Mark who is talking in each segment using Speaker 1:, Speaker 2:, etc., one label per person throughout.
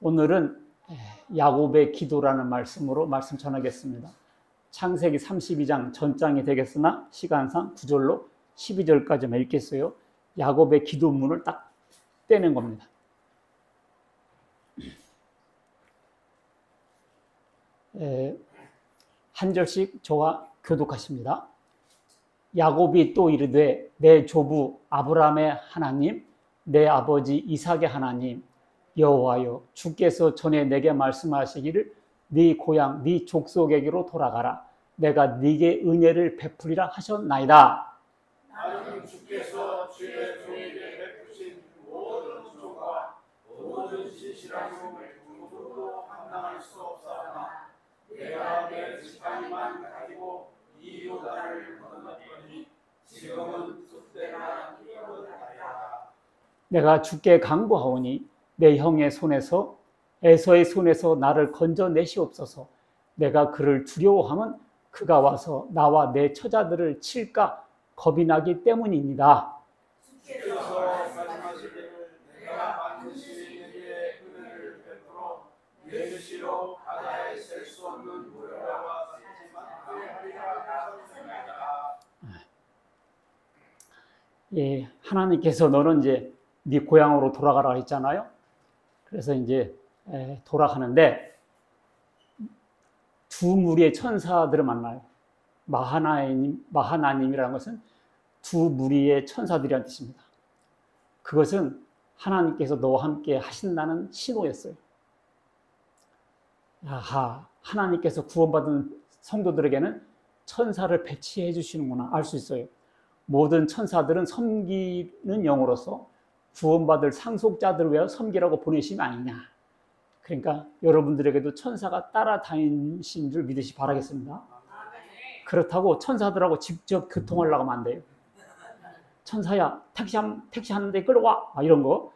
Speaker 1: 오늘은 야곱의 기도라는 말씀으로 말씀 전하겠습니다. 창세기 32장 전장이 되겠으나 시간상 9절로 12절까지만 읽겠어요. 야곱의 기도문을 딱 떼는 겁니다. 한 절씩 저와 교독하십니다. 야곱이 또 이르되 내 조부 아브라함의 하나님, 내 아버지 이삭의 하나님 여호와여, 주께서 전에 내게 말씀하시기를 네 고향 네 족속에게로 돌아가라. 내가 네게 은혜를 베풀이라 하셨나이다.
Speaker 2: 나는 주께서 주의 종에게 베푸신 모든 조과 모든 신실함을 누구도 감당할 수 없사오나 내가 내 지팡이만 가지고 이 요단을 건넜더니 지금은 쑥대가 이어나리라.
Speaker 1: 내가 주께 간구하오니 내 형의 손에서 에서의 손에서 나를 건져내시옵소서. 내가 그를 두려워하면 그가 와서 나와 내 처자들을 칠까 겁이 나기 때문입니다.
Speaker 2: 주께서 말씀하시기를 내가 반드시 내게 은혜를 베풀어 내 뜻으로 바다에 셀 수 없는 물가와 하리라 하셨습니다.
Speaker 1: 예, 하나님께서 너는 이제 네 고향으로 돌아가라 했잖아요. 그래서 이제 돌아가는데 두 무리의 천사들을 만나요. 마하나님이라는 것은 두 무리의 천사들이라는 뜻입니다. 그것은 하나님께서 너와 함께 하신다는 신호였어요. 아하, 하나님께서 구원받은 성도들에게는 천사를 배치해 주시는구나 알 수 있어요. 모든 천사들은 섬기는 영으로서 구원받을 상속자들을 위하여 섬기라고 보내신 게 아니냐. 그러니까 여러분들에게도 천사가 따라다니신 줄 믿으시 바라겠습니다. 그렇다고 천사들하고 직접 교통하려고 하면 안 돼요. 천사야, 택시 하는데 끌어와! 이런 거.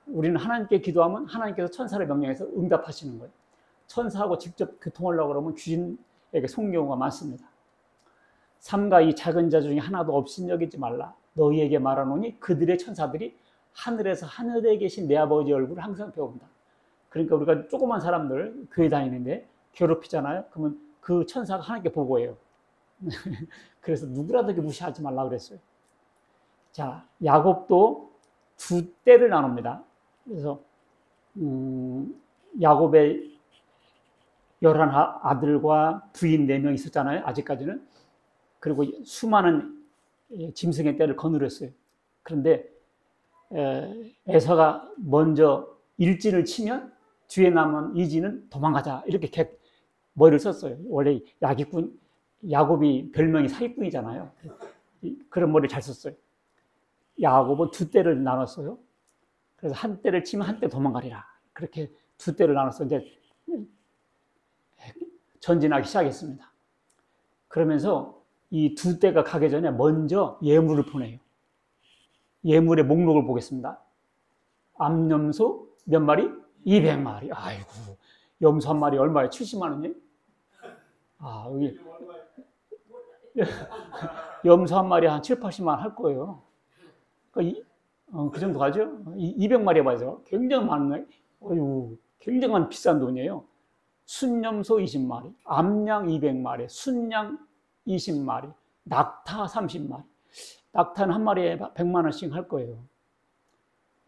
Speaker 1: 우리는 하나님께 기도하면 하나님께서 천사를 명령해서 응답하시는 거예요. 천사하고 직접 교통하려고 그러면 귀신에게 속는 경우가 많습니다. 삼가 이 작은 자 중에 하나도 없인 여기지 말라. 너희에게 말하노니 그들의 천사들이 하늘에서 하늘에 계신 내 아버지 얼굴을 항상 배웁니다. 그러니까 우리가 조그만 사람들 교회 다니는데 괴롭히잖아요. 그러면 그 천사가 하나님께 보고해요. 그래서 누구라도 무시하지 말라 그랬어요. 자, 야곱도 두 때를 나눕니다. 그래서 야곱의 11 아들과 부인 4명 있었잖아요. 아직까지는. 그리고 수많은 짐승의 떼를 거느렸어요. 그런데 에서가 먼저 일진을 치면 뒤에 남은 이진은 도망가자 이렇게 머리를 썼어요. 원래 야곱이 별명이 사기꾼이잖아요. 그런 머리를 잘 썼어요. 야곱은 두 때를 나눴어요. 그래서 한 때를 치면 한 때 도망가리라. 그렇게 두 때를 나눠서 이제 전진하기 시작했습니다. 그러면서 이 두 때가 가기 전에 먼저 예물을 보내요. 예물의 목록을 보겠습니다. 암염소 몇 마리? 200마리. 아이고, 염소 한 마리 얼마예요? 70만 원이에요? 아, 여기 염소 한 마리 한 7, 80만 원 할 거예요. 그러니까 그 정도 가죠? 200마리 봐서 굉장히 많네. 굉장히 비싼 돈이에요. 순염소 20마리, 암양 200마리, 순양 20마리, 낙타 30마리. 낙타는 한 마리에 100만 원씩 할 거예요.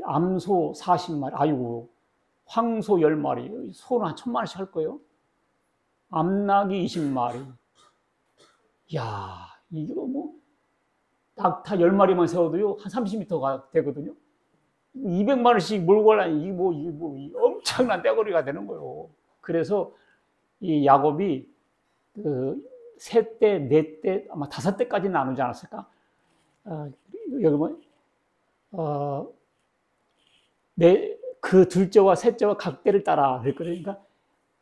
Speaker 1: 암소 40마리, 아이고, 황소 10마리, 소는 한 1000만 원씩 할 거예요. 암낙이 20마리. 이야, 이거 뭐, 낙타 10마리만 세워도요, 한 30m가 되거든요. 200만 원씩 몰고 가려니, 이게 뭐, 엄청난 떼거리가 되는 거예요. 그래서 이 야곱이 세 때, 네 때, 아마 5때까지 나누지 않았을까? 여기 그 둘째와 셋째와 각 때를 따라 그러니까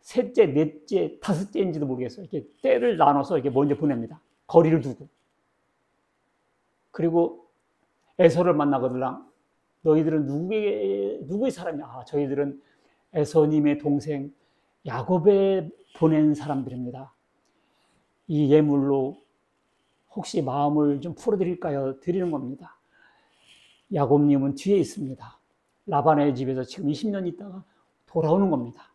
Speaker 1: 셋째, 넷째, 5째인지도 모르겠어요. 이렇게 때를 나눠서 이렇게 먼저 보냅니다. 거리를 두고. 그리고 에서를 만나거들랑 너희들은 누구의 사람이야? 아, 저희들은 에서님의 동생 야곱에 보낸 사람들입니다. 이 예물로 혹시 마음을 좀 풀어드릴까요? 드리는 겁니다. 야곱님은 뒤에 있습니다. 라반의 집에서 지금 20년 있다가 돌아오는 겁니다.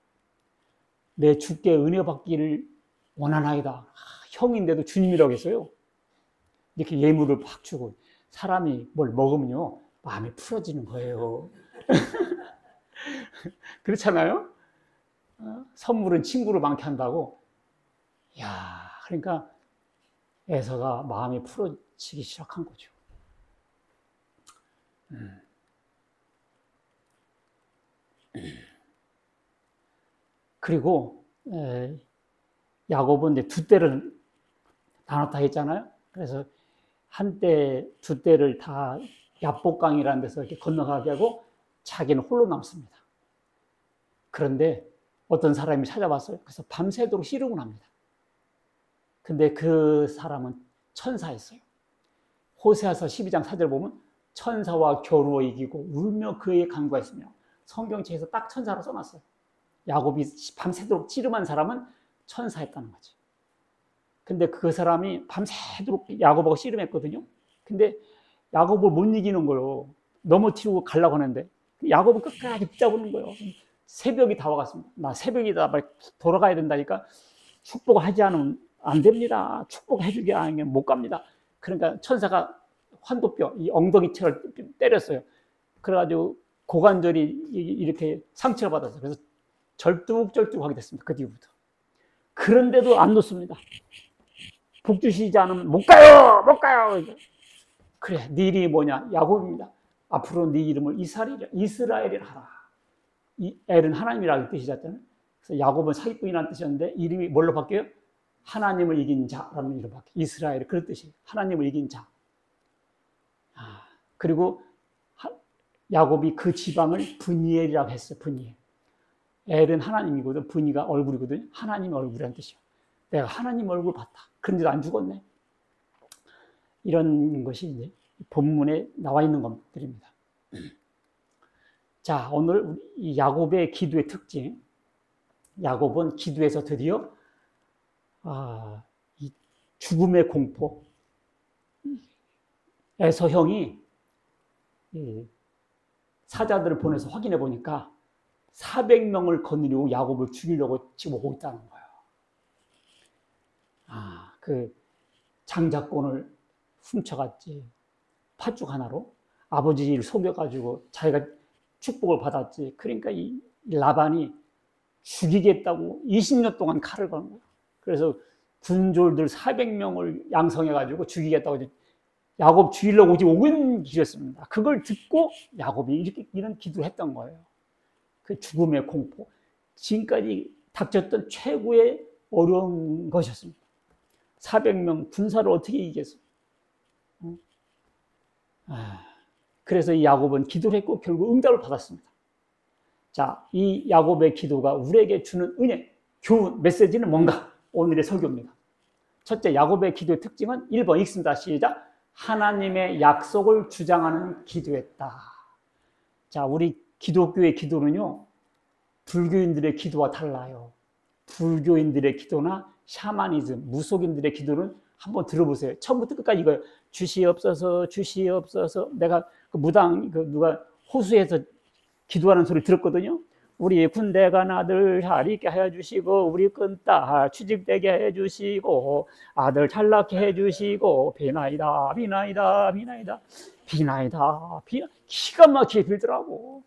Speaker 1: 내 주께 은혜 받기를 원하나이다. 형인데도 주님이라고 했어요. 이렇게 예물을 팍 주고, 사람이 뭘 먹으면요 마음이 풀어지는 거예요. 그렇잖아요? 선물은 친구를 많게 한다고. 야, 그러니까 에서가 마음이 풀어지기 시작한 거죠. 그리고 야곱은 이제 두 떼를 나눴다 했잖아요. 그래서 한 떼, 두 떼를 다 야복강이라는 데서 이렇게 건너가게 하고 자기는 홀로 남습니다. 그런데 어떤 사람이 찾아왔어요. 그래서 밤새도록 씨르곤 합니다. 근데 그 사람은 천사였어요. 호세아서 12장 4절 보면 천사와 겨루어 이기고 울며 그에게 간구했으며, 성경책에서 딱 천사로 써놨어요. 야곱이 밤새도록 씨름한 사람은 천사였다는 거지. 근데 그 사람이 밤새도록 야곱하고 씨름했거든요. 근데 야곱을 못 이기는 거예요. 넘어뜨리고 가려고 하는데 야곱은 끝까지 붙잡는 거예요. 새벽이 다 와갔습니다. 나 새벽이다, 빨리 돌아가야 된다니까. 축복하지 않으면 안 됩니다. 축복해주기 아니면 못 갑니다. 그러니까 천사가 환도뼈, 이 엉덩이채를 때렸어요. 그래가지고 고관절이 이렇게 상처를 받았어요. 그래서 절뚝절뚝하게 됐습니다. 그 뒤부터. 그런데도 안 놓습니다. 복 주시지 않으면 못 가요! 못 가요! 그래, 네 이름이 뭐냐? 야곱입니다. 앞으로 네 이름을 이스라엘이라 하라. 이 엘은 하나님이라는 뜻이잖아요. 그래서 야곱은 사기꾼이라는 뜻이었는데 이름이 뭘로 바뀌어요? 하나님을 이긴 자라는 이름으로 바뀌어요. 이스라엘, 그런 뜻이에요. 하나님을 이긴 자. 그리고 야곱이 그 지방을 브니엘이라고 했어요. 브니엘. 엘은 하나님이거든. 브니가 얼굴이거든요. 하나님 얼굴이라는 뜻이에요. 내가 하나님 얼굴 봤다. 그런데도 안 죽었네. 이런 것이 이제 본문에 나와 있는 것들입니다. 자, 오늘 이 야곱의 기도의 특징. 야곱은 기도에서 드디어 이 죽음의 공포. 에서 형이 사자들을 보내서 확인해 보니까 400명을 거느리고 야곱을 죽이려고 지금 오고 있다는 거예요. 그 장자권을 훔쳐갔지. 팥죽 하나로 아버지를 속여가지고 자기가 축복을 받았지. 그러니까 이 라반이 죽이겠다고 20년 동안 칼을 거는 거예요. 그래서 군졸들 400명을 양성해가지고 죽이겠다고 야곱 죽이려고 오고 있는 길이었습니다. 그걸 듣고 야곱이 이런 기도를 했던 거예요. 그 죽음의 공포. 지금까지 닥쳤던 최고의 어려운 것이었습니다. 400명 군사를 어떻게 이기겠어? 그래서 이 야곱은 기도를 했고 결국 응답을 받았습니다. 자, 이 야곱의 기도가 우리에게 주는 은혜, 교훈, 메시지는 뭔가? 오늘의 설교입니다. 첫째, 야곱의 기도의 특징은 1번 읽습니다. 시작. 하나님의 약속을 주장하는 기도였다. 자, 우리 기독교의 기도는요, 불교인들의 기도와 달라요. 불교인들의 기도나 샤머니즘, 무속인들의 기도는 한번 들어보세요. 처음부터 끝까지 이거예요. 주시옵소서, 주시옵소서. 내가 그 무당, 누가 호수에서 기도하는 소리 들었거든요. 우리 군대가 나들 잘 있게 해주시고, 우리 끈딸 취직되게 해주시고, 아들 잘나게 해주시고, 비나이다, 비나이다, 비나이다, 비나이다, 기가 막히게 빌더라고.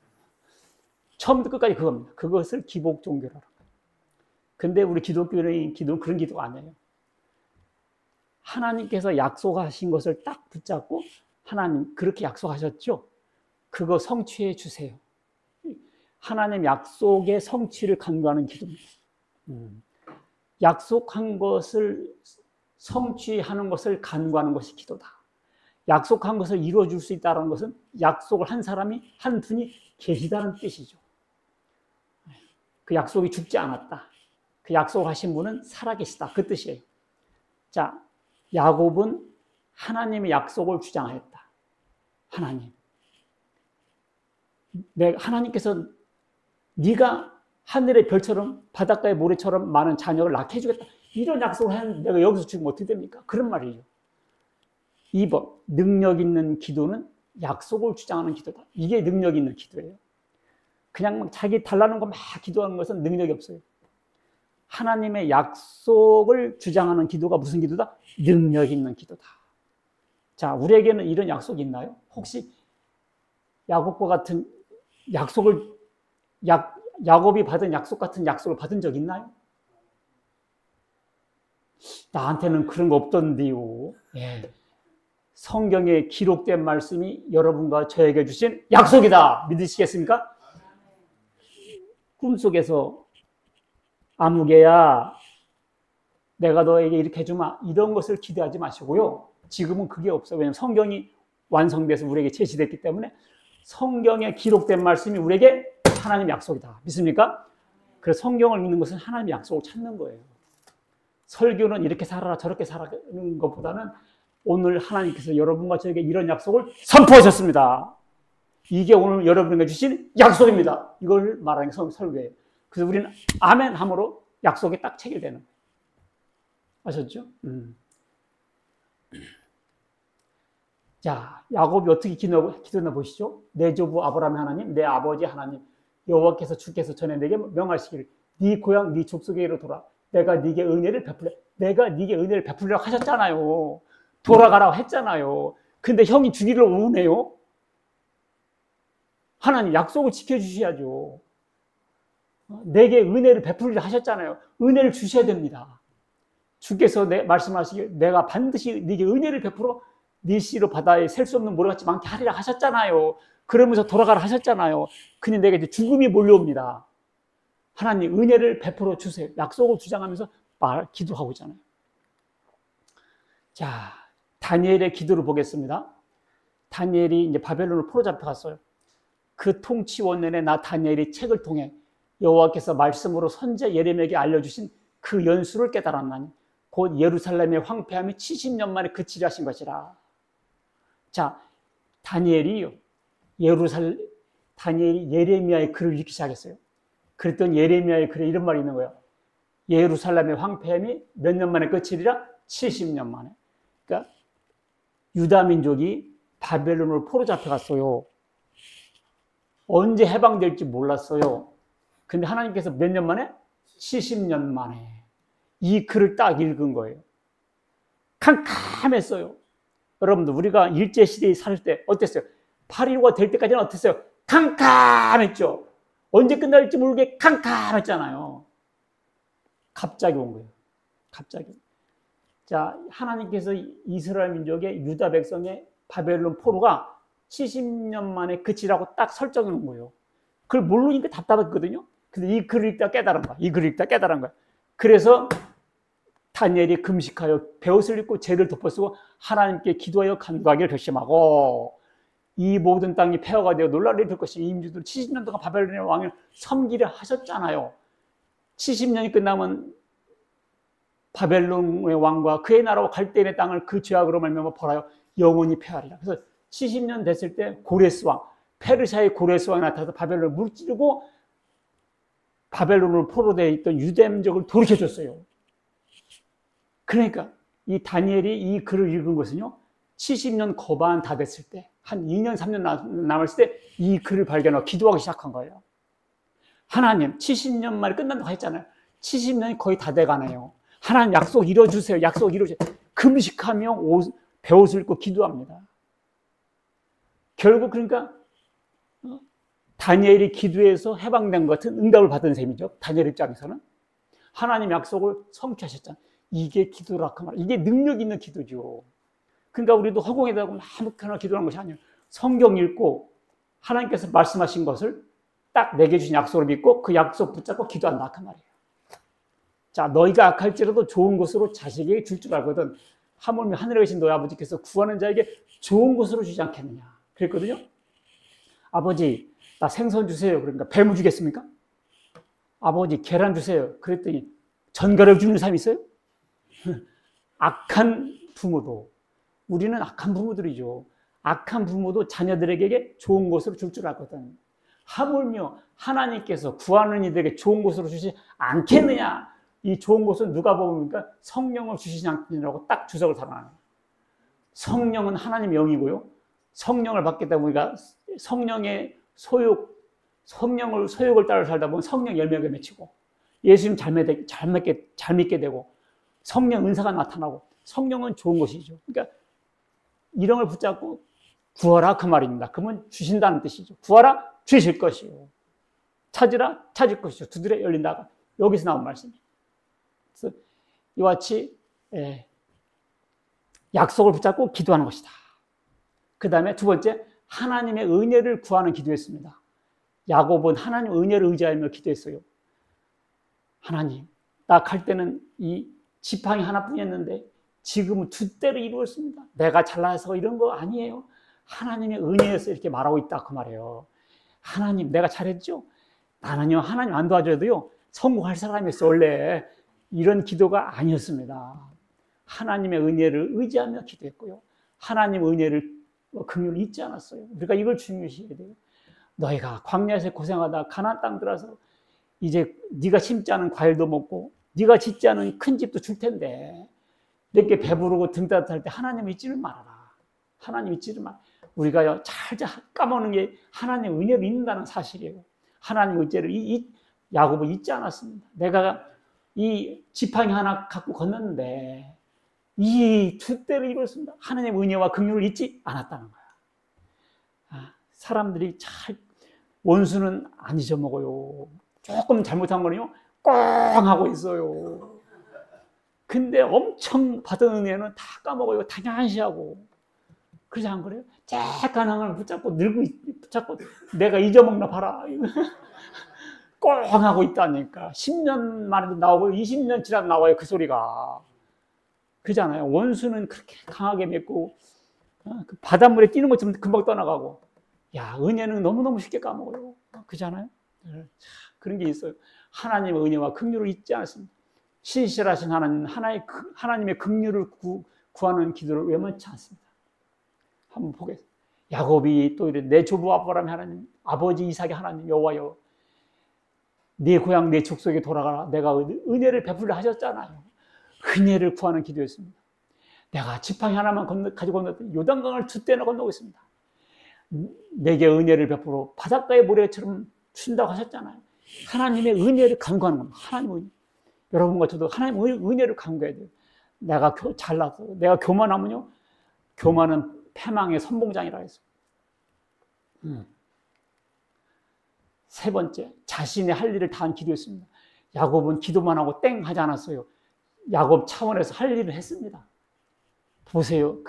Speaker 1: 처음부터 끝까지 그겁니다. 그것을 기복 종교라고. 근데 우리 기독교는 그런 기도가 아니에요. 하나님께서 약속하신 것을 딱 붙잡고, 하나님 그렇게 약속하셨죠? 그거 성취해 주세요. 하나님 약속의 성취를 간구하는 기도입니다. 약속한 것을 성취하는 것을 간구하는 것이 기도다. 약속한 것을 이루어줄 수 있다는 것은 약속을 한 사람이, 한 분이 계시다는 뜻이죠. 그 약속이 죽지 않았다. 그 약속을 하신 분은 살아계시다. 그 뜻이에요. 자, 야곱은 하나님의 약속을 주장하였다. 하나님. 하나님께서 네가 하늘의 별처럼 바닷가의 모래처럼 많은 자녀를 낳게 해주겠다. 이런 약속을 하는데 내가 여기서 죽으면 어떻게 됩니까? 그런 말이에요. 2번, 능력 있는 기도는 약속을 주장하는 기도다. 이게 능력 있는 기도예요. 그냥 막 자기 달라는 거 막 기도하는 것은 능력이 없어요. 하나님의 약속을 주장하는 기도가 무슨 기도다? 능력 있는 기도다. 자, 우리에게는 이런 약속이 있나요? 혹시 야곱과 같은 약속을 야곱이 받은 약속 같은 약속을 받은 적 있나요? 나한테는 그런 거 없던데요. 예. 성경에 기록된 말씀이 여러분과 저에게 주신 약속이다. 믿으시겠습니까? 꿈속에서 아무개야 내가 너에게 이렇게 해주마 이런 것을 기대하지 마시고요. 지금은 그게 없어요. 왜냐하면 성경이 완성돼서 우리에게 제시됐기 때문에 성경에 기록된 말씀이 우리에게 하나님의 약속이다. 믿습니까? 그래서 성경을 읽는 것은 하나님의 약속을 찾는 거예요. 설교는 이렇게 살아라 저렇게 살아가는 것보다는 오늘 하나님께서 여러분과 저에게 이런 약속을 선포하셨습니다. 이게 오늘 여러분에게 주신 약속입니다. 이걸 말하는 게 설교예요. 그래서 우리는 아멘 함으로 약속이 딱 체결되는 거예요. 아셨죠? 자, 야곱이 어떻게 기도했나 보시죠. 내 조부 아브라함의 하나님, 내 아버지 하나님, 여호와께서 주께서 전에 내게 명하시기를 네 고향 네 족속에게로 돌아 내가 네게 은혜를 베풀려. 내가 네게 은혜를 베풀려고 하셨잖아요. 돌아가라고 했잖아요. 근데 형이 죽이려고 오네요. 하나님 약속을 지켜주셔야죠. 내게 은혜를 베풀려 하셨잖아요. 은혜를 주셔야 됩니다. 주께서 말씀하시길 내가 반드시 네게 은혜를 베풀어 네 씨로 바다에 셀 수 없는 모래같이 많게 하리라 하셨잖아요. 그러면서 돌아가라 하셨잖아요. 근데 내게 이제 죽음이 몰려옵니다. 하나님 은혜를 베풀어 주세요. 약속을 주장하면서 기도하고 있잖아요. 자, 다니엘의 기도를 보겠습니다. 다니엘이 이제 바벨론으로 포로 잡혀갔어요. 그 통치 원년에 나 다니엘이 책을 통해 여호와께서 말씀으로 선지자 예레미야에게 알려주신 그 연수를 깨달았나니 곧 예루살렘의 황폐함이 70년 만에 그치려 하신 것이라. 자, 다니엘이 예레미야의 글을 읽기 시작했어요. 그랬더니 예레미야의 글에 이런 말이 있는 거예요. 예루살렘의 황폐함이 몇 년 만에 끝이리라? 70년 만에. 그러니까 유다 민족이 바벨론으로 포로 잡혀갔어요. 언제 해방될지 몰랐어요. 근데 하나님께서 몇 년 만에? 70년 만에 이 글을 딱 읽은 거예요. 캄캄했어요. 여러분들 우리가 일제시대에 살 때 어땠어요? 8.15가 될 때까지는 어땠어요? 캄캄했죠. 언제 끝날지 모르게 캄캄했잖아요. 갑자기 온 거예요. 갑자기. 자, 하나님께서 이스라엘 민족의 유다 백성의 바벨론 포로가 70년 만에 그치라고 딱 설정해 놓은 거예요. 그걸 모르니까 답답했거든요. 근데 이 글을 읽다 깨달은 거야. 이 글을 읽다 깨달은 거야. 그래서 다니엘이 금식하여 베옷을 입고 죄를 덮어쓰고 하나님께 기도하여 간구하기를 결심하고 이 모든 땅이 폐허가 되어 놀라를 입을 것이 임주들 70년 동안 바벨론의 왕을 섬기려 하셨잖아요. 70년이 끝나면 바벨론의 왕과 그의 나라와 갈대인의 땅을 그 죄악으로 말미암아 벌하여 영원히 폐하리라. 그래서 70년 됐을 때 고레스 왕, 페르시아의 고레스 왕이 나타나서 바벨론을 물찌르고 바벨론으로 포로되어 있던 유대민족을 돌이켜줬어요. 그러니까 이 다니엘이 이 글을 읽은 것은요, 70년 거반 다 됐을 때, 한 2년, 3년 남았을 때 이 글을 발견하고 기도하기 시작한 거예요. 하나님, 70년 만에 끝난다고 했잖아요. 70년이 거의 다 돼가네요. 하나님 약속 이뤄주세요. 약속 이뤄주세요. 금식하며 베옷을 입고 기도합니다. 결국 그러니까 다니엘이 기도해서 해방된 것 같은 응답을 받은 셈이죠. 다니엘 입장에서는. 하나님 약속을 성취하셨잖아요. 이게 기도라 그 말. 이게 능력 있는 기도죠. 그러니까 우리도 허공에다가 아무렇게나 기도하는 것이 아니에요. 성경 읽고 하나님께서 말씀하신 것을 딱 내게 주신 약속을 믿고 그 약속 붙잡고 기도한다 그 말이에요. 자, 너희가 악할지라도 좋은 것으로 자식에게 줄 줄 알거든. 하물며 하늘에 계신 너희 아버지께서 구하는 자에게 좋은 것으로 주지 않겠느냐. 그랬거든요. 아버지, 나 생선 주세요. 그러니까 뱀을 주겠습니까? 아버지, 계란 주세요. 그랬더니 전갈을 주는 사람이 있어요? 악한 부모도, 우리는 악한 부모들이죠. 악한 부모도 자녀들에게 좋은 것으로 줄 줄 알거든. 하물며 하나님께서 구하는 이들에게 좋은 것으로 주시지 않겠느냐. 이 좋은 것은 누가 보니까 성령을 주시지 않겠느냐고 딱 주석을 달아놔요. 성령은 하나님의 영이고요. 성령을 받겠다 보니까 성령의 소욕, 성령을 소욕을 따라 살다 보면 성령 열매가 맺히고 예수님 잘 믿게 되고 성령 은사가 나타나고 성령은 좋은 것이죠. 그러니까 이런 걸 붙잡고 구하라 그 말입니다. 그러면 주신다는 뜻이죠. 구하라 주실 것이요. 찾으라 찾을 것이요. 두드려 열린다가 여기서 나온 말씀이에요. 그래서 이와 같이 약속을 붙잡고 기도하는 것이다. 그 다음에 두 번째, 하나님의 은혜를 구하는 기도였습니다. 야곱은 하나님 은혜를 의지하며 기도했어요. 하나님, 나 갈 때는 이 지팡이 하나뿐이었는데 지금은 두 대를 이루었습니다. 내가 잘나서 이런 거 아니에요. 하나님의 은혜에서 이렇게 말하고 있다 그 말이에요. 하나님, 내가 잘했죠? 나는요, 하나님 안 도와줘도요, 성공할 사람이었어. 원래 이런 기도가 아니었습니다. 하나님의 은혜를 의지하며 기도했고요. 하나님 은혜를 긍휼을 잊지 않았어요. 우리가 이걸 중요시해야 돼요. 너희가 광야에서 고생하다 가나안 땅 들어서 이제 네가 심지 않은 과일도 먹고 네가 짓지 않은 큰 집도 줄 텐데 내게 배부르고 등 따뜻할 때 하나님 잊지를 말아라. 하나님 잊지를 말. 우리가 잘 까먹는 게 하나님 은혜를 잊는다는 사실이에요. 하나님 은혜를 야곱은 잊지 않았습니다. 내가 이 지팡이 하나 갖고 건넜는데 이 두 대를 이뤘습니다. 하나님의 은혜와 긍휼을 잊지 않았다는 거야. 사람들이 잘 원수는 안 잊어먹어요. 조금 잘못한 거는요 꽁 하고 있어요. 근데 엄청 받은 은혜는 다 까먹어요. 당연시하고. 그러지 않 그래요? 쬐깐 한 걸 붙잡고 붙잡고 내가 잊어먹나 봐라. 꽁 하고 있다니까. 10년 만에도 나오고 20년 지나도 나와요. 그 소리가. 그잖아요. 원수는 그렇게 강하게 맺고 그 바닷물에 뛰는 것처럼 금방 떠나가고 야 은혜는 너무너무 쉽게 까먹어요. 그잖아요. 그런 게 있어요. 하나님의 은혜와 긍휼을 잊지 않았습니다. 신실하신 하나님, 하나님의 긍휼을 구하는 기도를 외면치 않습니다. 한번 보겠습니다. 야곱이 또 이래 내 조부 아브라함의 하나님, 아버지 이삭의 하나님 여호와여, 네 고향 내 족속에 돌아가라. 내가 은혜를 베풀려 하셨잖아요. 은혜를 구하는 기도였습니다. 내가 지팡이 하나만 가지고 건넜더니 요단강을 두 대나 건너고 있습니다. 내게 은혜를 베풀어 바닷가의 모래처럼 준다고 하셨잖아요. 하나님의 은혜를 간구하는 겁니다. 하나님의 은혜. 여러분과 저도 하나님의 은혜를 간구해야 돼요. 내가 잘나서 내가 교만하면요, 교만은 패망의 선봉장이라 했어요. 세 번째, 자신의 할 일을 다한 기도였습니다. 야곱은 기도만 하고 땡 하지 않았어요. 야곱 차원에서 할 일을 했습니다. 보세요.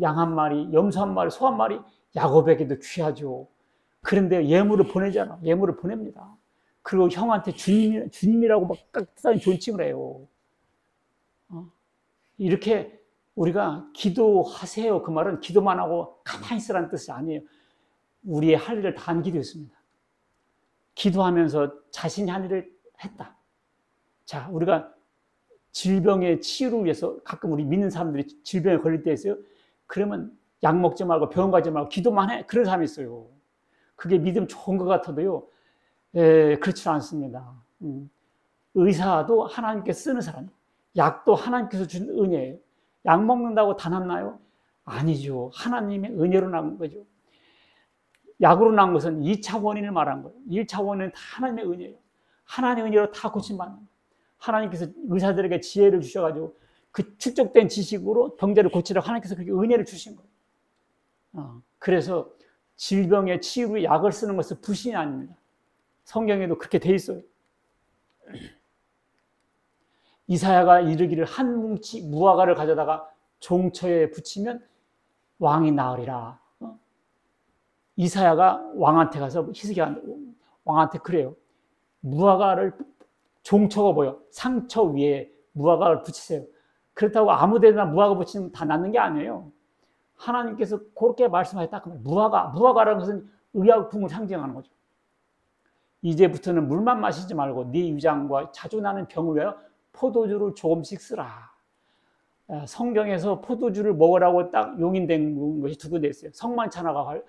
Speaker 1: 양 한 마리, 염소 한 마리, 소 한 마리 야곱에게도 귀하죠. 그런데 예물을 보내잖아. 예물을 보냅니다. 그리고 형한테 주님이라고 막 깍듯한 존칭을 해요. 이렇게 우리가 기도하세요. 그 말은 기도만 하고 가만히 있으라는 뜻이 아니에요. 우리의 할 일을 다 한 기도였습니다. 기도하면서 자신이 할 일을 했다. 자, 우리가 질병의 치유를 위해서 가끔 우리 믿는 사람들이 질병에 걸릴 때 있어요. 그러면 약 먹지 말고 병원 가지 말고 기도만 해. 그런 사람이 있어요. 그게 믿음 좋은 것 같아도요. 그렇지 않습니다. 의사도 하나님께 쓰는 사람, 약도 하나님께서 준 은혜예요. 약 먹는다고 다 낫나요? 아니죠. 하나님의 은혜로 나온 거죠. 약으로 나온 것은 2차 원인을 말한 거예요. 1차 원인은 다 하나님의 은혜예요. 하나님의 은혜로 다 고침받는 거예요. 하나님께서 의사들에게 지혜를 주셔가지고 그 축적된 지식으로 병자를 고치라고 하나님께서 그렇게 은혜를 주신 거예요. 그래서 질병의 치유로 약을 쓰는 것은 불신이 아닙니다. 성경에도 그렇게 돼 있어요. 이사야가 이르기를 한 뭉치 무화과를 가져다가 종처에 붙이면 왕이 나으리라. 이사야가 왕한테 가서 히스기야 왕한테 그래요. 무화과를 종처가 뭐예요? 상처 위에 무화과를 붙이세요. 그렇다고 아무 데나 무화과 붙이면 다 낫는 게 아니에요. 하나님께서 그렇게 말씀하셨다. 무화과라는 것은 의약품을 상징하는 거죠. 이제부터는 물만 마시지 말고 네 위장과 자주 나는 병을 위하여 포도주를 조금씩 쓰라. 성경에서 포도주를 먹으라고 딱 용인된 것이 두 군데 있어요. 성만찬하가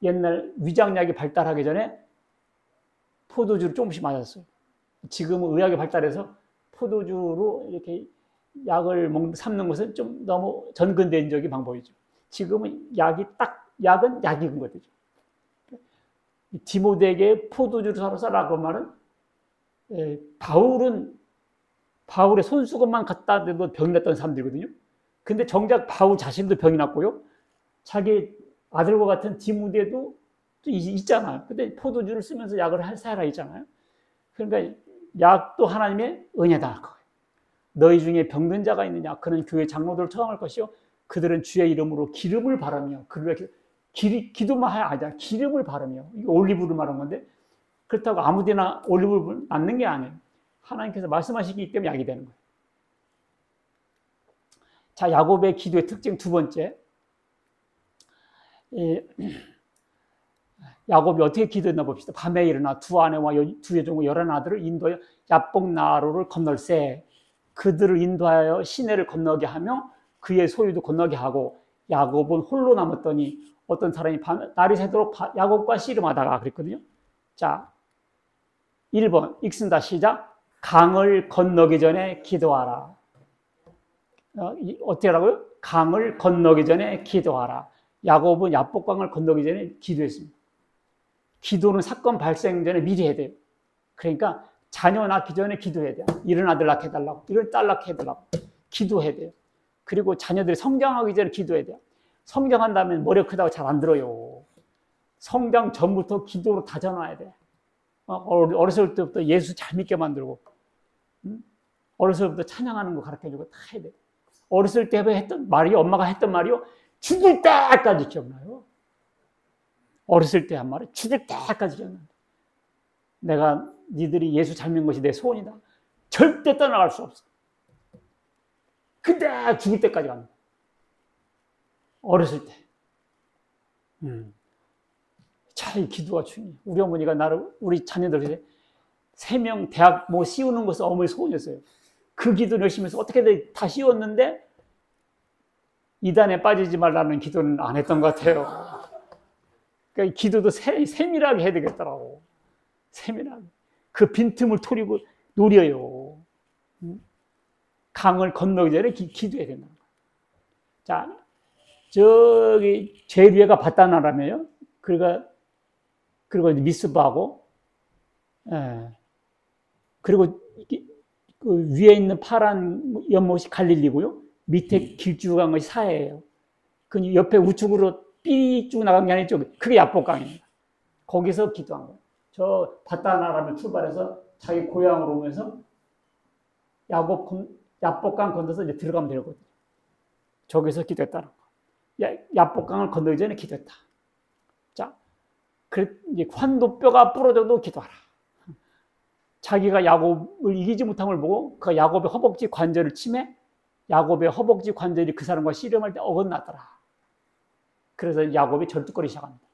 Speaker 1: 옛날 위장약이 발달하기 전에 포도주를 조금씩 맞았어요. 지금은 의학이 발달해서 포도주로 이렇게 약을 삼는 것은 좀 너무 전근대적인 방법이죠. 지금은 약은 약인 거죠. 디모데에게 포도주를 사러 싸라고 말은 바울의 손수건만 갖다 대도 병이 났던 사람들이거든요. 근데 정작 바울 자신도 병이 났고요. 자기 아들과 같은 디모데도 또 있잖아요. 근데 포도주를 쓰면서 약을 사라 있잖아요. 그러니까 약도 하나님의 은혜다. 너희 중에 병든 자가 있느냐? 그는 교회 장로들을 청할 것이요. 그들은 주의 이름으로 기름을 바르며, 기도만 해야 아니라 기름을 바르며, 이거 올리브를 말한 건데, 그렇다고 아무데나 올리브를 낫는 게 아니에요. 하나님께서 말씀하시기 때문에 약이 되는 거예요. 자, 야곱의 기도의 특징 두 번째. 야곱이 어떻게 기도했나 봅시다. 밤에 일어나 두 아내와 두 여종과 11아들을 인도하여 야복 나루를 건널세. 그들을 인도하여 시내를 건너게 하며 그의 소유도 건너게 하고 야곱은 홀로 남았더니 어떤 사람이 날이 새도록 야곱과 씨름하다가 그랬거든요. 자, 1번 읽습니다. 시작. 강을 건너기 전에 기도하라. 어떻게 하라고요? 강을 건너기 전에 기도하라. 야곱은 야복강을 건너기 전에 기도했습니다. 기도는 사건 발생 전에 미리 해야 돼요. 그러니까 자녀 낳기 전에 기도해야 돼요. 이런 아들 낳게 해달라고, 이런 딸 낳게 해달라고 기도해야 돼요. 그리고 자녀들이 성장하기 전에 기도해야 돼요. 성장한 다음에 머리가 크다고 잘 안 들어요. 성장 전부터 기도로 다져놔야 돼. 어렸을 때부터 예수 잘 믿게 만들고, 어렸을 때부터 찬양하는 거 가르쳐주고 다 해야 돼. 어렸을 때 했던 말이, 엄마가 했던 말이요, 죽을 때까지 기억나요. 어렸을 때 한 말이 죽을 때까지 기억나요. 내가 니들이 예수 잘 믿는 것이 내 소원이다. 절대 떠나갈 수 없어. 근데 죽을 때까지 갑니다. 어렸을 때. 참 기도가 중요해요. 우리 어머니가 우리 자녀들 3명 대학 씌우는 것은 어머니 소원이었어요. 그 기도를 열심히 해서 어떻게든 다 씌웠는데 이단에 빠지지 말라는 기도는 안 했던 것 같아요. 그러니까 기도도 세밀하게 해야 되겠더라고. 세밀하게. 그 빈틈을 토리고 노려요. 강을 건너기 전에 기도해야 된다는 거예요. 자, 저기 제일 위에가 바다나라며요. 그리고 미스바고, 그리고 그 위에 있는 파란 연못이 갈릴리고요. 밑에 길쭉한 것이 사해예요. 그 옆에 우측으로 삐쭉 나간 게 아니죠. 그게 야복강입니다. 거기서 기도한 거예요. 저 바다나라며 출발해서 자기 고향으로 오면서 야복강 건너서 이제 들어가면 되거든요. 저기서 기도했다는 거. 야복강을 건너기 전에 기도했다. 자, 이제 환도뼈가 부러져도 기도하라. 자기가 야곱을 이기지 못한 걸 보고 그 야곱의 허벅지 관절을 치매, 야곱의 허벅지 관절이 그 사람과 씨름할 때 어긋나더라. 그래서 야곱이 절뚝거리기 시작합니다.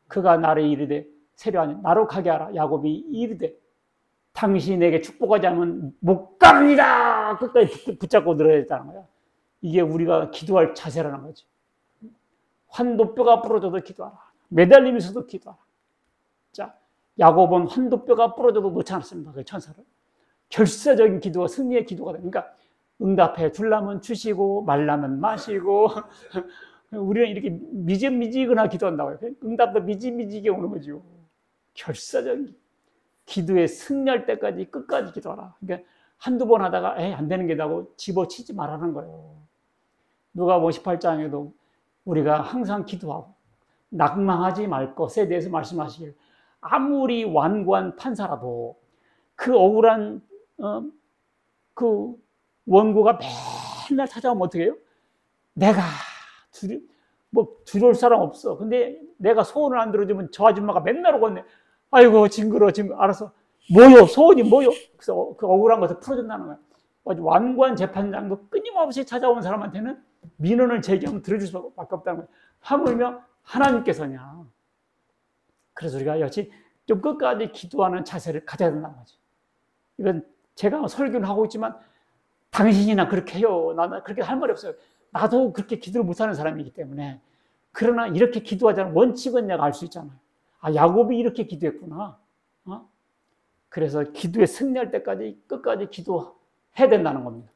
Speaker 1: 그가 나를 이르되 세려하니 나로 가게 하라. 야곱이 이르되 당신이 내게 축복하지 않으면 못 갑니다. 끝까지 붙잡고 늘어야 된다는 거야. 이게 우리가 기도할 자세라는 거지. 환도뼈가 부러져도 기도하라. 매달리면서도 기도하라. 자, 야곱은 환도뼈가 부러져도 놓지 않았습니다. 그 천사를. 결사적인 기도가 승리의 기도가 됩니다. 그러니까 응답해 주려면 주시고 말라면 마시고 우리는 이렇게 미지근하게 기도한다고요. 응답도 미지미지게 오는 거죠. 결사적인 기도에 승리할 때까지 끝까지 기도하라. 그러니까 한두 번 하다가 안 되는 게 나고 집어치지 말라는 거예요. 누가복음 18장에도 우리가 항상 기도하고 낙망하지 말 것에 대해서 말씀하시길, 아무리 완고한 판사라도 그 억울한 그 원고가 맨날 찾아오면 어떻게 해요? 내가 두려울 사람 없어. 근데 내가 소원을 안 들어주면 저 아줌마가 맨날 오겠네. 아이고 징그러. 지금 알아서 뭐요? 소원이 뭐요? 그래서 그 억울한 것을 풀어준다는 거야. 완고한 재판장도 끊임없이 찾아오는 사람한테는 민원을 제기하면 들어줄 수밖에 없다는 거야. 하물며 하나님께서냐. 그래서 우리가 역시 좀 끝까지 기도하는 자세를 가져야 된다는 거지. 이건 제가 설교를 하고 있지만 당신이나 그렇게 해요. 나는 그렇게 할 말이 없어요. 나도 그렇게 기도를 못하는 사람이기 때문에. 그러나 이렇게 기도하자는 원칙은 내가 알 수 있잖아요. 아, 야곱이 이렇게 기도했구나. 그래서 기도에 승리할 때까지 끝까지 기도해야 된다는 겁니다.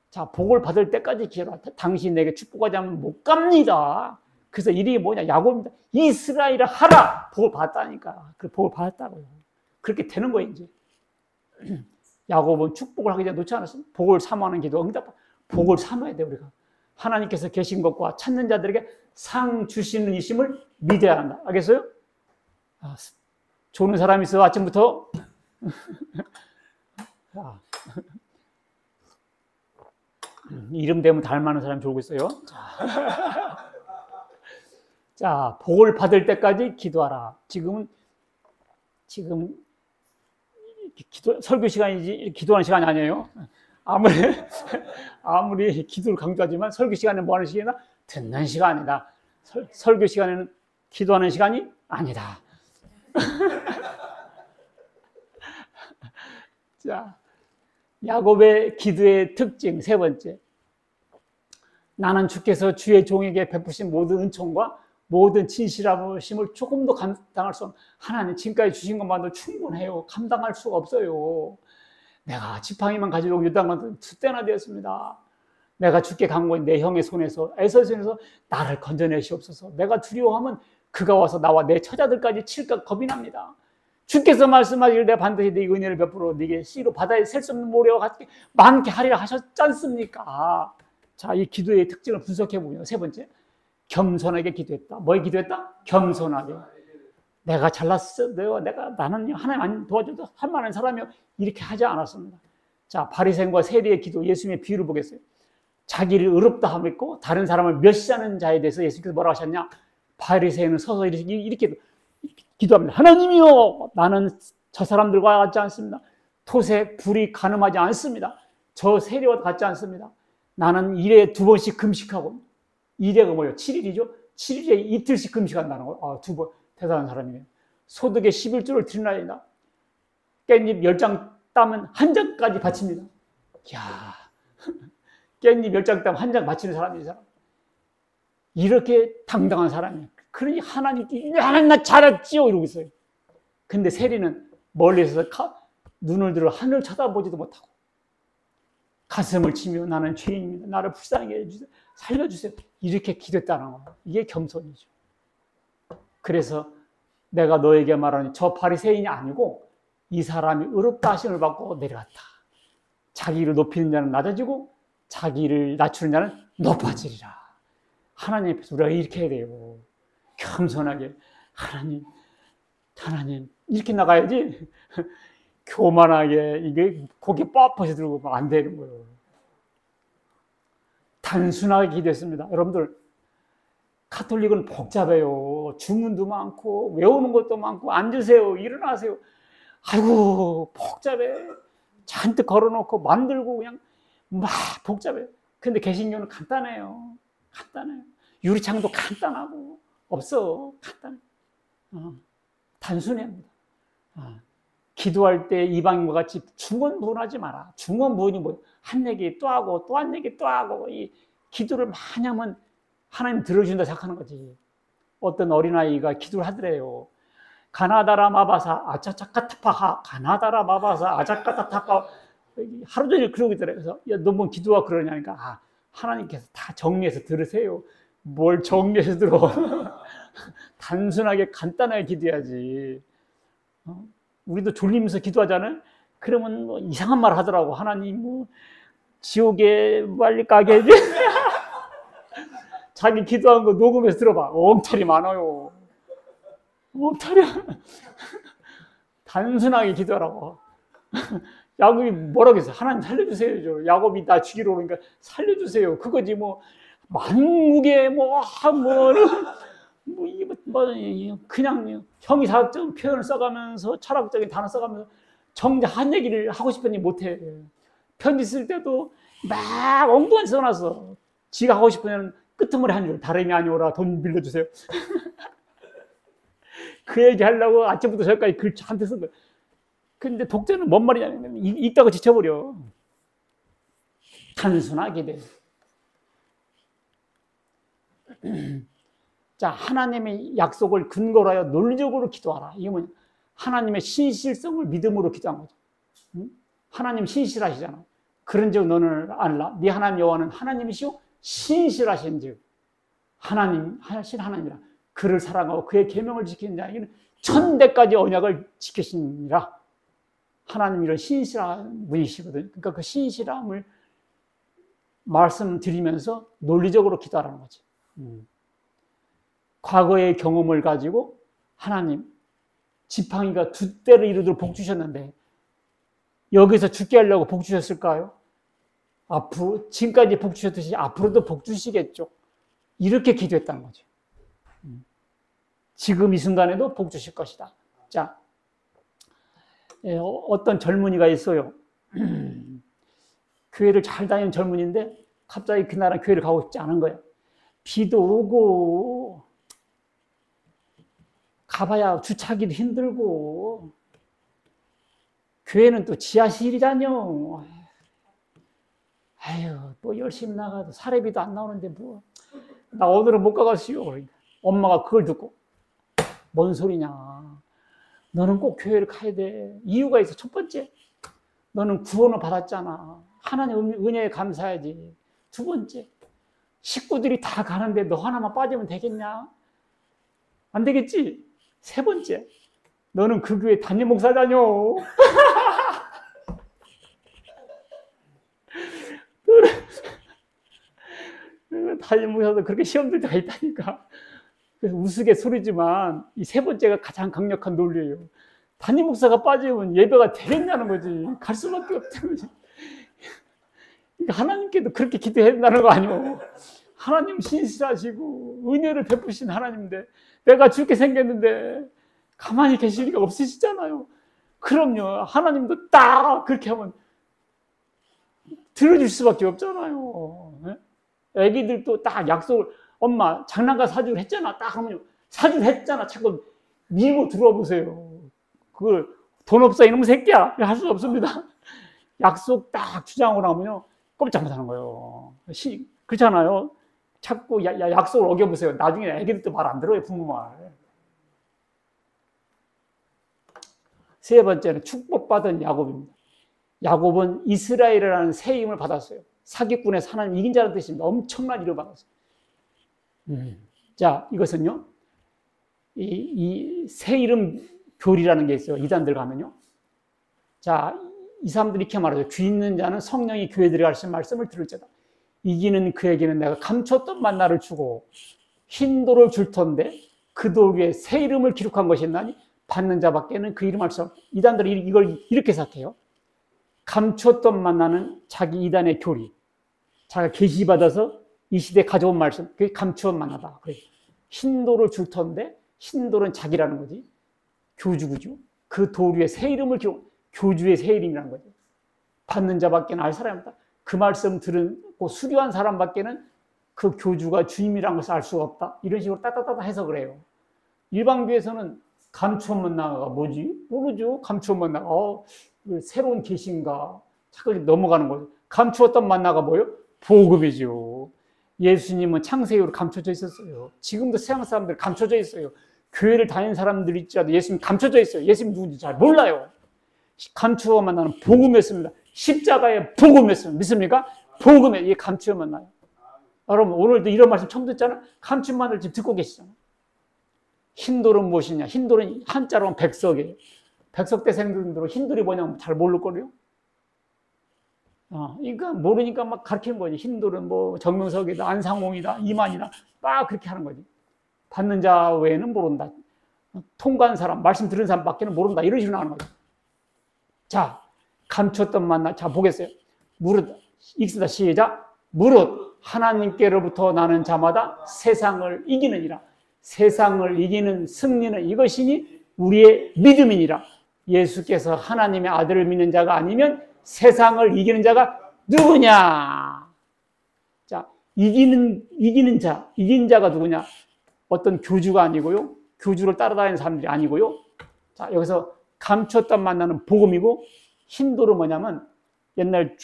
Speaker 1: 자, 복을 받을 때까지 기도하라. 당신 내게 축복하지 않으면 못 갑니다. 그래서 이름이 뭐냐? 야곱입니다. 이스라엘을 하라! 복을 받았다니까. 그 복을 받았다고요. 그렇게 되는 거예요, 이제. 야곱은 축복을 하기 전에 놓지 않았습니다. 복을 사모하는 기도 응답. 복을 삼아야 돼, 우리가. 하나님께서 계신 것과 찾는 자들에게 상 주시는 이심을 믿어야 한다. 알겠어요? 좋은 사람이 있어, 아침부터. 이름 되면 닮아는 사람이 졸고 있어요. 자, 복을 받을 때까지 기도하라. 지금 설교 시간이지 기도하는 시간이 아니에요. 아무리 기도를 강조하지만 설교 시간은 뭐 하는 시간이다? 듣는 시간이다. 설교 시간에는 기도하는 시간이 아니다. 자, 야곱의 기도의 특징 세 번째. 나는 주께서 주의 종에게 베푸신 모든 은총과 모든 진실함을 조금도 감당할 수 없는 하나님 지금까지 주신 것만도 충분해요. 감당할 수가 없어요. 내가 지팡이만 가지고 유다만 두 때나 되었습니다. 내가 주께 간구한 내 형의 손에서 에서의 손에서 나를 건져내시옵소서. 내가 두려워하면 그가 와서 나와 내 처자들까지 칠까 겁이 납니다. 주께서 말씀하시길 내가 반드시 네 은혜를 베풀어 네게 씨로 바다에 셀 수 없는 모래와 같게 많게 하리라 하셨지 않습니까? 자, 이 기도의 특징을 분석해 보면 세 번째, 겸손하게 기도했다. 뭐에 기도했다? 겸손하게. 내가 잘났어. 나는 하나님 도와줘도 할 만한 사람이요. 이렇게 하지 않았습니다. 자, 바리새인과 세리의 기도, 예수님의 비유를 보겠어요. 자기를 의롭다 함 있고 다른 사람을 멸시하는 자에 대해서 예수님께서 뭐라고 하셨냐? 바리새인은 서서 이렇게 기도합니다. 하나님이요, 나는 저 사람들과 같지 않습니다. 토색, 불이 가늠하지 않습니다. 저 세리와 같지 않습니다. 나는 일에 2번씩 금식하고, 일에가 뭐예요? 7일이죠? 7일에 이틀씩 금식한다는 거. 2번. 대단한 사람이네요. 소득의 11조를 드리나이다. 깻잎 10장 따면 1장까지 바칩니다. 이야, 깻잎 10장 따면 1장 바치는 사람이 이 사람. 이렇게 당당한 사람이에요. 그러니 하나님 나 잘했지요 이러고 있어요. 근데 세리는 멀리서 눈을 들어 하늘 쳐다보지도 못하고 가슴을 치며 나는 죄인입니다. 나를 불쌍하게 해주세요. 살려주세요. 이렇게 기도했다는 거예요. 이게 겸손이죠. 그래서 내가 너에게 말하니 저 바리새인이 아니고 이 사람이 의롭다 하심을 받고 내려갔다. 자기를 높이는 자는 낮아지고 자기를 낮추는 자는 높아지리라. 하나님 앞에서 우리가 이렇게 해야 돼요. 겸손하게 하나님 이렇게 나가야지 교만하게 이게 고개 뻣뻣이 들고 안 되는 거예요. 단순하게 기도했습니다. 여러분들 가톨릭은 복잡해요. 주문도 많고 외우는 것도 많고 앉으세요. 일어나세요. 아이고 복잡해. 잔뜩 걸어놓고 만들고 그냥 막 복잡해요. 근데 개신교는 간단해요. 유리창도 간단하고 없어. 간단해. 단순합니다. 기도할 때 이방인과 같이 중언부언하지 마라. 중언부언이 뭐예요? 한 얘기 또 하고 또 한 얘기 또 하고 이 기도를 많이 하면 하나님 들어준다 생각하는 거지. 어떤 어린아이가 기도를 하더래요. 가나다라 마바사 아차차카타파하 가나다라 마바사 아차카타타파 하루 종일 그러고 있더래요. 그래서 야, 너 뭐 기도가 그러냐니까 하나님께서 다 정리해서 들으세요. 뭘 정리해서 들어. 단순하게 간단하게 기도해야지. 우리도 졸리면서 기도하잖아요. 그러면 뭐 이상한 말 하더라고. 하나님 뭐 지옥에 빨리 가게 해줘. 자기 기도한 거 녹음해서 들어봐. 엉터리 많아요. 엉터리. 단순하게 기도하라고. 야곱이 뭐라고 했어요? 하나님 살려주세요. 야곱이 나 죽이러 오니까 살려주세요. 그거지 뭐 만국의 그냥 형이사학적인 표현을 써가면서 철학적인 단어 써가면서 정작 얘기를 하고 싶은 일 못해. 편지 쓸 때도 막 엉뚱한 써놨어. 지가 하고 싶으면 끄트머리 한 줄 다름이 아니오라 돈 빌려주세요. 그 얘기 하려고 아침부터 저기까지 글 한테 쓴 거야. 근데 독자는 뭔 말이냐면 읽다가 지쳐버려. 단순하게 돼. 자, 하나님의 약속을 근거로 하여 논리적으로 기도하라. 이게 뭐냐? 하나님의 신실성을 믿음으로 기도한 거죠. 하나님 신실하시잖아. 그런즉 너는 알라. 네 하나님 여호와는 하나님이시오 신실하신즉 하나님, 하신 하나님이라. 그를 사랑하고 그의 계명을 지키는 자에게는 천대까지 언약을 지키시니라. 하나님 이런 신실한 분이시거든요. 그러니까 그 신실함을 말씀드리면서 논리적으로 기도하라는 거지. 과거의 경험을 가지고 하나님, 지팡이가 두 대를 이루도록 복 주셨는데 여기서 죽게 하려고 복 주셨을까요? 앞으로 지금까지 복 주셨듯이 앞으로도 복 주시겠죠. 이렇게 기도했다는 거죠. 지금 이 순간에도 복 주실 것이다. 자, 어떤 젊은이가 있어요. 교회를 잘 다니는 젊은이인데 갑자기 그날은 교회를 가고 싶지 않은 거야. 비도 오고 가봐야 주차기도 힘들고 교회는 또 지하실이라뇨. 아유, 또 열심히 나가도 사례비도 안 나오는데 뭐. 나 오늘은 못 가겠어요. 그러니까 엄마가 그걸 듣고 뭔 소리냐. 너는 꼭 교회를 가야 돼. 이유가 있어. 첫 번째, 너는 구원을 받았잖아. 하나님 은혜에 감사해야지. 두 번째, 식구들이 다 가는데 너 하나만 빠지면 되겠냐? 안 되겠지? 세 번째, 너는 그 교회 담임 목사다뇨. 담임 목사도 그렇게 시험 들 때가 있다니까. 그래서 우스갯소리지만 이 세 번째가 가장 강력한 논리예요. 담임 목사가 빠지면 예배가 되겠냐는 거지. 갈 수밖에 없다는 거지. 그러니까 하나님께도 그렇게 기도해야 된다는 거 아니에요. 하나님 신실하시고 은혜를 베푸신 하나님인데 내가 죽게 생겼는데 가만히 계실 리가 없으시잖아요. 그럼요. 하나님도 딱 그렇게 하면 들어줄 수밖에 없잖아요. 애기들도 딱 약속을 엄마 장난감 사주기로 했잖아. 딱 하면 사주기로 했잖아. 자꾸 밀고 들어와 보세요. 그걸 돈 없어 이놈 새끼야. 할 수 없습니다. 약속 딱 주장하고 나면요. 꼼짝 못하는 거예요. 그렇잖아요. 자꾸 약속을 어겨보세요. 나중에 애기들도 말 안 들어요. 부모 말. 세 번째는 축복받은 야곱입니다. 야곱은 이스라엘이라는 새 이름을 받았어요. 사기꾼에서 하나님 이긴 자라는 뜻입니다. 엄청난 이름을 받았어요. 자, 이것은요. 이 새 이름 교리라는 게 있어요. 이단들 가면요. 자, 이 사람들이 이렇게 말하죠. 귀 있는 자는 성령이 교회 들어가신 말씀을 들을지다. 이기는 그에게는 내가 감췄던 만나를 주고 흰 돌을 줄 터인데 그 돌 위에 새 이름을 기록한 것이 있나니 받는 자밖에는 그 이름 알 수 없다. 이단들이 이걸 이렇게 생각해요. 감췄던 만나는 자기 이단의 교리. 자기가 계시받아서 이 시대에 가져온 말씀. 그게 감추었던 만나다. 그래. 흰 돌을 줄 터인데 흰 돌은 자기라는 거지. 교주구죠. 그 돌 위에 새 이름을 기록. 교주의 새 이름이라는 거죠. 받는 자밖에는 알 사람이 없다. 그 말씀 들은 수료한 사람밖에는 그 교주가 주님이라는 것을 알 수가 없다. 이런 식으로 따따따따 해석을 해요. 일반교에서는 감추었 만나가 뭐지? 모르죠. 감추었 만나가 새로운 계신가? 자꾸 넘어가는 거죠. 감추었던 만나가 뭐예요? 복음이죠. 예수님은 창세기로 감춰져 있었어요. 지금도 세상 사람들 감춰져 있어요. 교회를 다니는 사람들 있지라도 예수님 감춰져 있어요. 예수님 누군지 잘 몰라요. 감추어 만나는 복음이었습니다. 십자가의 복음이었습니다. 믿습니까? 복음에 이게 감추어 만나요. 여러분 오늘도 이런 말씀 처음 듣잖아요. 감추어 만나를 지금 듣고 계시잖아요. 흰돌은 무엇이냐? 흰돌은 한자로 하면 백석이에요. 백석대생들은 흰돌이 뭐냐면 잘 모를걸요? 그러니까 모르니까 막 가르치는 거지. 흰돌은 뭐 정명석이다, 안상홍이다, 이만이다. 막 그렇게 하는 거지. 받는 자 외에는 모른다. 통과한 사람, 말씀 들은 사람밖에는 모른다. 이런 식으로 하는 거죠. 자, 감췄던 만나. 자, 보겠어요. 무릇, 읽습니다. 시작. 무릇 하나님께로부터 나는 자마다 세상을 이기느니라. 세상을 이기는 승리는 이것이니 우리의 믿음이니라. 예수께서 하나님의 아들을 믿는 자가 아니면 세상을 이기는 자가 누구냐? 자, 이기는 자, 이긴 자가 누구냐? 어떤 교주가 아니고요. 교주를 따라다니는 사람들이 아니고요. 자, 여기서 감췄던 만나는 복음이고, 흰돌은 뭐냐면 옛날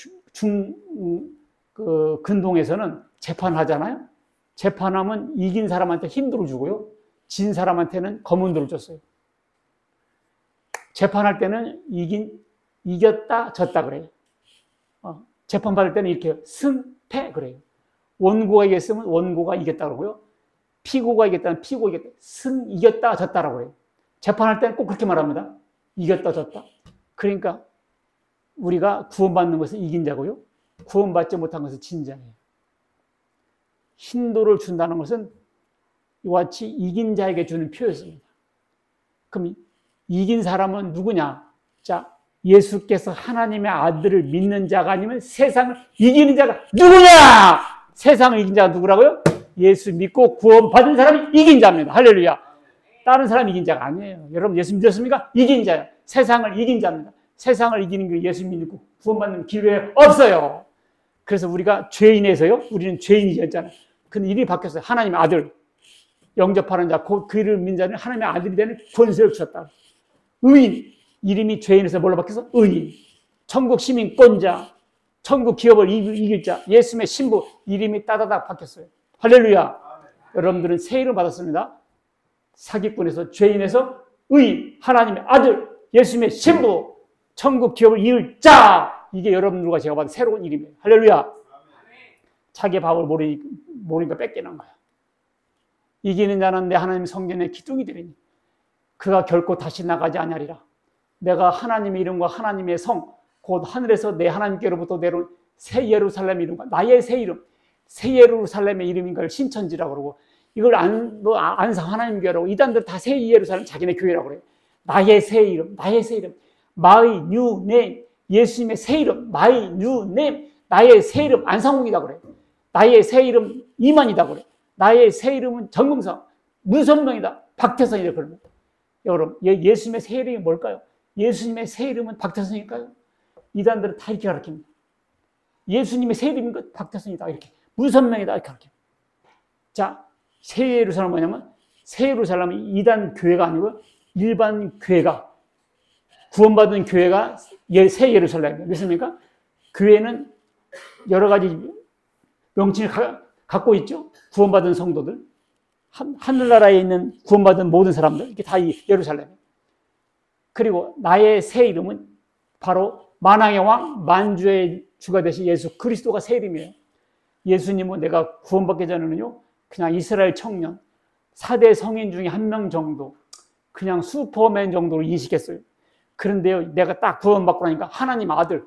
Speaker 1: 근동에서는 재판하잖아요. 재판하면 이긴 사람한테 흰돌을 주고요. 진 사람한테는 검은 돌을 줬어요. 재판할 때는 이겼다, 졌다 그래요. 재판받을 때는 이렇게 승, 패 그래요. 원고가 이겼으면 원고가 이겼다 그러고요. 피고가 이겼다는 피고 이겼다. 이겼다 졌다라고 해요. 재판할 때는 꼭 그렇게 말합니다. 이겼다 졌다. 그러니까 우리가 구원받는 것은 이긴 자고요. 구원받지 못한 것은 진 자예요. 힌도를 준다는 것은 이와 같이 이긴 자에게 주는 표였습니다. 그럼 이긴 사람은 누구냐? 자, 예수께서 하나님의 아들을 믿는 자가 아니면 세상을 이기는 자가 누구냐? 세상을 이긴 자가 누구라고요? 예수 믿고 구원받은 사람이 이긴 자입니다. 할렐루야. 다른 사람이 이긴 자가 아니에요. 여러분 예수 믿었습니까? 이긴 자예요. 세상을 이긴 자입니다. 세상을 이기는 게 예수 믿고 구원받는 기회 없어요. 그래서 우리가 죄인에서요. 우리는 죄인이었잖아요. 근데 이름이 바뀌었어요. 하나님의 아들. 영접하는 자, 곧 그 이름을 믿는 자는 하나님의 아들이 되는 권세를 주셨다. 의인. 이름이 죄인에서 뭘로 바뀌어서? 의인. 천국 시민권자. 천국 기업을 이길 자. 예수님의 신부. 이름이 따다닥 바뀌었어요. 할렐루야. 여러분들은 새 이름 받았습니다. 사기꾼에서 죄인에서 의인. 하나님의 아들. 예수님의 신부. 천국 기업을 이을 자. 이게 여러분들과 제가 받은 새로운 이름이에요. 할렐루야. 자기의 밥을 모르니까 뺏기는 거야. 이기는 자는 내 하나님 성전의 기둥이 되리니 그가 결코 다시 나가지 아니하리라. 내가 하나님의 이름과 하나님의 성, 곧 하늘에서 내 하나님께로부터 내려온 새 예루살렘 이름과 나의 새 이름, 새 예루살렘의 이름인가를 신천지라고 그러고, 이걸 안사 하나님 교회라고, 이단들 다 새 예루살렘 자기네 교회라고 그래요. 나의 새 이름, 나의 새 이름, my new name, 예수님의 새 이름, my new name, 나의 새 이름 안상홍이다 그래요. 나의 새 이름 이만이다 그래요. 나의 새 이름은 정금성, 문선명이다, 박태선이다 그러면. 여러분, 예수님의 새 이름이 뭘까요? 예수님의 새 이름은 박태선일까요? 이단들은 다 이렇게 가르칩니다. 예수님의 새 이름인 것 박태선이다 이렇게, 문선명이다 이렇게 가르칩니다. 자, 새 예루살렘은 뭐냐면, 새 예루살렘은 이단 교회가 아니고 일반 교회가, 구원받은 교회가 새 예루살렘입니다. 믿습니까? 교회는 여러 가지 명칭을 갖고 있죠. 구원받은 성도들, 하늘나라에 있는 구원받은 모든 사람들, 이게 다 예루살렘. 그리고 나의 새 이름은 바로 만왕의 왕, 만주의 주가 되신 예수 그리스도가 새 이름이에요. 예수님은 내가 구원받기 전에는요, 그냥 이스라엘 청년, 4대 성인 중에 한 명 정도, 그냥 슈퍼맨 정도로 인식했어요. 그런데요, 내가 딱 구원받고 나니까 하나님 아들,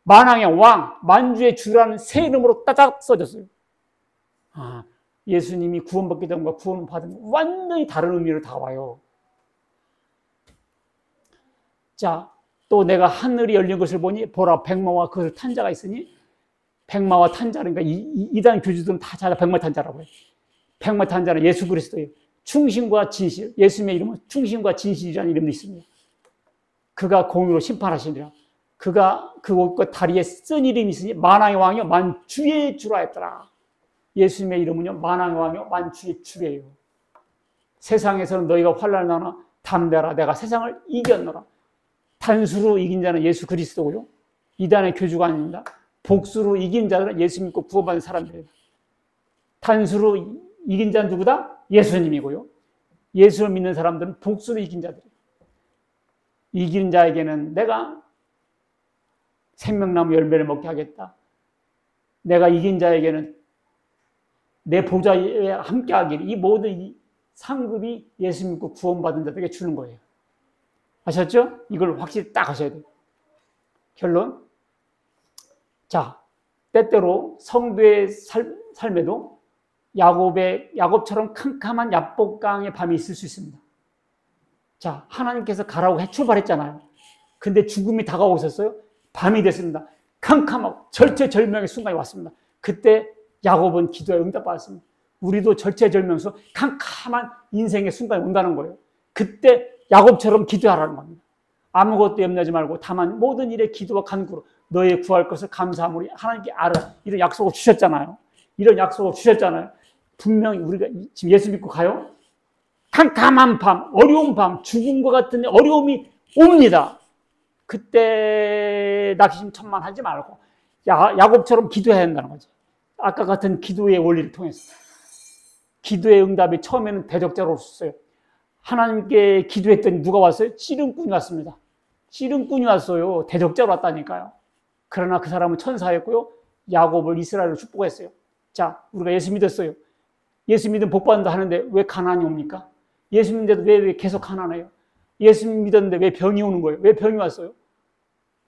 Speaker 1: 만왕의 왕, 만주의 주라는 새 이름으로 따닥 써졌어요. 아, 예수님이 구원받기 전과 구원받은 완전히 다른 의미로 다와요. 자, 또 내가 하늘이 열린 것을 보니 보라 백마와 그것을 탄 자가 있으니, 백마와 탄 자, 그러니까 이단 교주들은 다 자라 백마 탄 자라고 해요. 백마 탄 자는 예수 그리스도예요. 충신과 진실, 예수님의 이름은 충신과 진실이라는 이름도 있습니다. 그가 공의로 심판하시니라. 그가 그 옷과 다리에 쓴 이름이 있으니 만왕의 왕이요 만주의 주라 했더라. 예수님의 이름은요, 만왕의 왕이요 만주의 주예요. 세상에서는 너희가 환난을 나나 담대하라. 내가 세상을 이겼노라. 단수로 이긴 자는 예수 그리스도고요. 이단의 교주가 아닙니다. 복수로 이긴 자들은 예수 믿고 구원받은 사람들이에요. 단수로 이긴 자는 누구다? 예수님이고요. 예수를 믿는 사람들은 복수로 이긴 자들이에요. 이긴 자에게는 내가 생명나무 열매를 먹게 하겠다. 내가 이긴 자에게는 내 보좌에 함께 하기를, 이 모든 이 상급이 예수 믿고 구원받은 자들에게 주는 거예요. 아셨죠? 이걸 확실히 딱 하셔야 돼요. 결론. 자, 때때로 성도의 삶에도 야곱처럼 캄캄한 야복강의 밤이 있을 수 있습니다. 자, 하나님께서 가라고 출발했잖아요. 근데 죽음이 다가오고 있었어요. 밤이 됐습니다. 캄캄하고 절체절명의 순간이 왔습니다. 그때 야곱은 기도에 응답받았습니다. 우리도 절체절명에서 캄캄한 인생의 순간이 온다는 거예요. 그때 야곱처럼 기도하라는 겁니다. 아무것도 염려하지 말고 다만 모든 일에 기도와 간구로 너의 구할 것을 감사함으로 하나님께 알아. 이런 약속을 주셨잖아요. 이런 약속을 주셨잖아요. 분명히 우리가 지금 예수 믿고 가요. 캄캄한 밤, 어려운 밤, 죽음과 같은 어려움이 옵니다. 그때 낙심천만하지 말고 야곱처럼 기도해야 한다는 거죠. 아까 같은 기도의 원리를 통해서. 기도의 응답이 처음에는 대적자로 왔어요. 하나님께 기도했더니 누가 왔어요? 씨름꾼이 왔습니다. 씨름꾼이 왔어요. 대적자로 왔다니까요. 그러나 그 사람은 천사였고요. 야곱을 이스라엘로 축복했어요. 자, 우리가 예수 믿었어요. 예수 믿으면 복 받는다 하는데 왜 가난이 옵니까? 예수 믿는데도 왜 계속 가난해요? 예수 믿었는데 왜 병이 오는 거예요? 왜 병이 왔어요?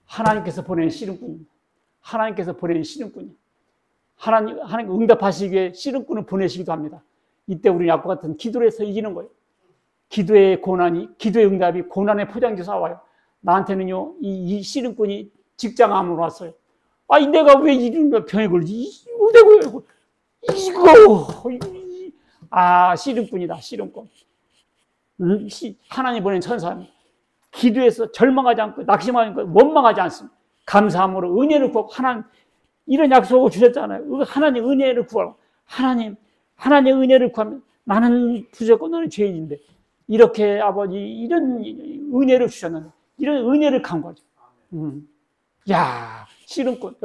Speaker 1: 하나님께서 보낸 씨름꾼입니다. 하나님께서 보낸 씨름꾼이. 하나님 응답하시기 위해 씨름꾼을 보내시기도 합니다. 이때 우리는 약과 같은 기도를 해서 이기는 거예요. 기도의 응답이 고난의 포장지 사와요. 나한테는요, 이 씨름꾼이 직장암으로 왔어요. 아니, 내가 왜 이런 병에 걸리지? 이거, 씨름꾼이다, 씨름꾼. 하나님 보낸 천사입니다. 기도해서 절망하지 않고, 낙심하지 않고, 원망하지 않습니다. 감사함으로 은혜를 구하고, 이런 약속을 주셨잖아요. 하나님 은혜를 구하고, 하나님의 은혜를 구하면 나는 부족하고 너는 죄인인데, 이렇게 아버지, 이런 은혜를 주셨는데, 이런 은혜를 간구하죠. 씨름꾼,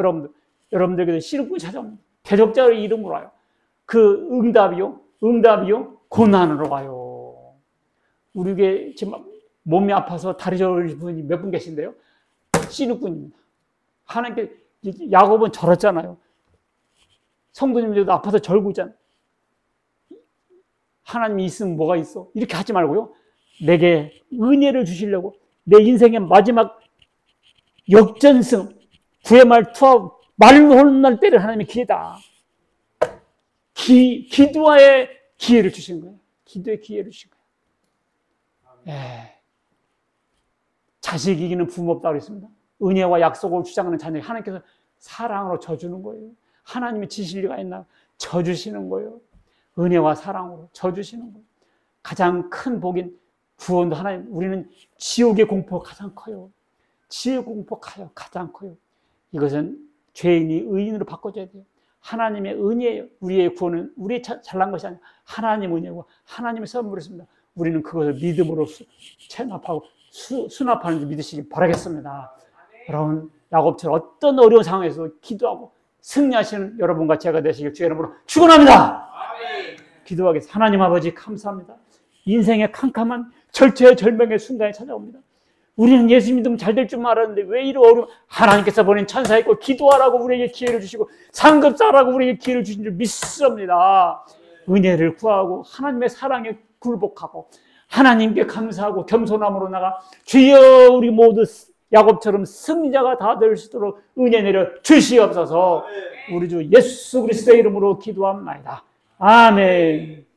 Speaker 1: 여러분들께서 씨름꾼 찾아옵니다. 대적자의 이름으로 와요. 그 응답이요, 고난으로 와요. 우리에게 지금 몸이 아파서 다리 저리신 분이 몇 분 계신데요? 씨름꾼입니다. 하나님께, 야곱은 절었잖아요. 성도님들도 아파서 절고 있잖아요. 하나님이 있으면 뭐가 있어? 이렇게 하지 말고요. 내게 은혜를 주시려고 내 인생의 마지막 역전승, 구의 말 투하, 말로 하는 날 때를 하나님의 기회다. 기도의 기회를 주신 거예요. 기도의 기회를 주신 거예요. 자식 이기는 부모 없다고 그랬습니다. 은혜와 약속을 주장하는 자녀, 하나님께서 사랑으로 져주는 거예요. 하나님의 지실 리가 있나? 져주시는 거예요. 은혜와 사랑으로 져주시는 거예요. 가장 큰 복인 구원도 하나님, 우리는 지옥의 공포가 가장 커요. 지옥의 공포가 가장 커요. 이것은 죄인이 의인으로 바꿔줘야 돼요. 하나님의 은혜예요. 우리의 구원은 우리의 잘난 것이 아니라 하나님의 은혜고 하나님의 선물이었습니다. 우리는 그것을 믿음으로 체납하고 수납하는 줄 믿으시기 바라겠습니다. 여러분, 야곱처럼 어떤 어려운 상황에서 기도하고 승리하시는 여러분과 제가 되시길 주의 이름으로 축원합니다. 기도하겠습니다. 하나님 아버지 감사합니다. 인생의 캄캄한 절체절명의 순간이 찾아옵니다. 우리는 예수 믿으면 잘 될 줄 알았는데 왜 이런 어려움? 하나님께서 보낸 천사 있고 기도하라고 우리에게 기회를 주시고 상급자라고 우리에게 기회를 주신 줄 믿습니다. 은혜를 구하고 하나님의 사랑에 굴복하고 하나님께 감사하고 겸손함으로 나가 주여 우리 모두 야곱처럼 승리자가 다 될 수 있도록 은혜 내려 주시옵소서. 우리 주 예수 그리스도의 이름으로 기도합니다. 아멘.